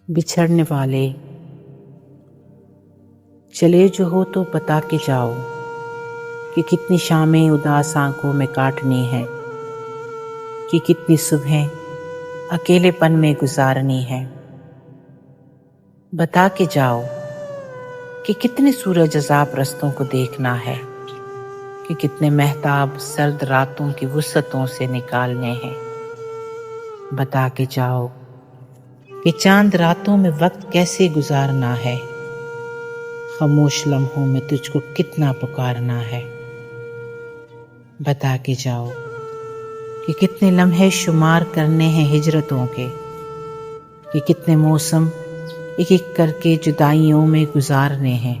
بچھڑنے والے چلے جو ہو تو بتا کے جاؤ کہ کتنی شامیں اداس آنکھوں میں کاٹنی ہے، کہ کتنی صبحیں اکیلے پن میں گزارنی ہے۔ بتا کے جاؤ کہ کتنے سورج عذاب رستوں کو دیکھنا ہے، کہ کتنے مہتاب سرد راتوں کی وسعتوں سے نکالنے ہیں۔ بتا کے جاؤ کہ چاند راتوں میں وقت کیسے گزارنا ہے، خاموش لمحوں میں تجھ کو کتنا پکارنا ہے۔ بتا کے جاؤ کہ کتنے لمحے شمار کرنے ہیں ہجرتوں کے، کہ کتنے موسم ایک ایک کر کے جدائیوں میں گزارنے ہیں۔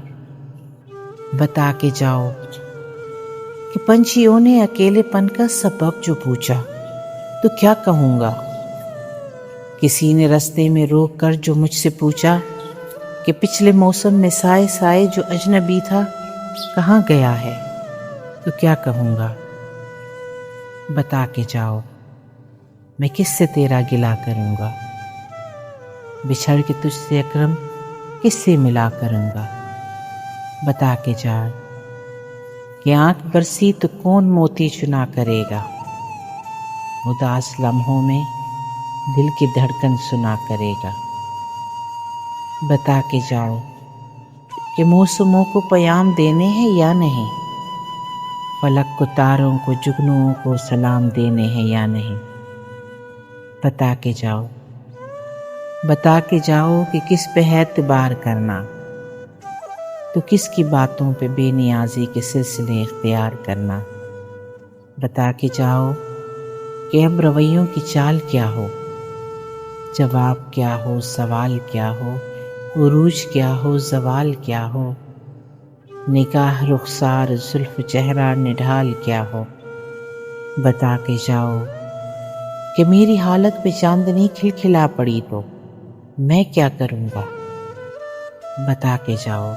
بتا کے جاؤ کہ پنچھیوں نے اکیلے پن کا سبب جو پوچھا تو کیا کہوں گا، کسی نے رستے میں روک کر جو مجھ سے پوچھا کہ پچھلے موسم میں سائے سائے جو اجنبی تھا کہاں گیا ہے، تو کیا کہوں گا۔ بتا کے جاؤ میں کس سے تیرا گلہ کروں گا، بچھڑ کے تجھ سے اکرم کس سے ملا کروں گا۔ بتا کے جا کہ آنکھ برسی تو کون موتی چنا کرے گا، اداس لمحوں میں دل کی دھڑکن سنا کرے گا۔ بتا کے جاؤ کہ موسموں کو پیام دینے ہیں یا نہیں، فلک کو تاروں کو جگنوں کو سلام دینے ہیں یا نہیں۔ بتا کے جاؤ، بتا کے جاؤ کہ کس پہ ہے اعتبار کرنا، تو کس کی باتوں پہ بے نیازی کے سلسلے اختیار کرنا۔ بتا کے جاؤ کہ اب رویوں کی چال کیا ہو، جواب کیا ہو، سوال کیا ہو، عروج کیا ہو، زوال کیا ہو، نگاہ رخسار زلف چہرہ نڈھال کیا ہو۔ بتا کے جاؤ کہ میری حالت پہ چاندنی کھلکھلا پڑی تو میں کیا کروں گا۔ بتا کے جاؤ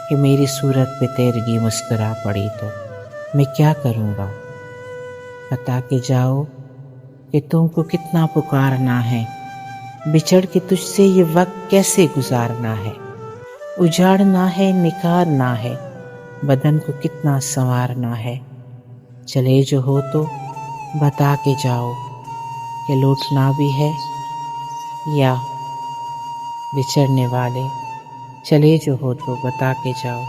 کہ میری صورت پہ تیرگی مسکرا پڑی تو میں کیا کروں گا۔ بتا کے جاؤ کہ تم کو کتنا پکارنا ہے، بچھڑ کے تجھ سے یہ وقت کیسے گزارنا ہے، اجاڑنا ہے نکھارنا ہے، بدن کو کتنا سنوارنا ہے۔ چلے جو ہو تو بتا کے جاؤ کہ لوٹنا بھی ہے یا بچھڑنے والے چلے جو ہو تو بتا کے جاؤ۔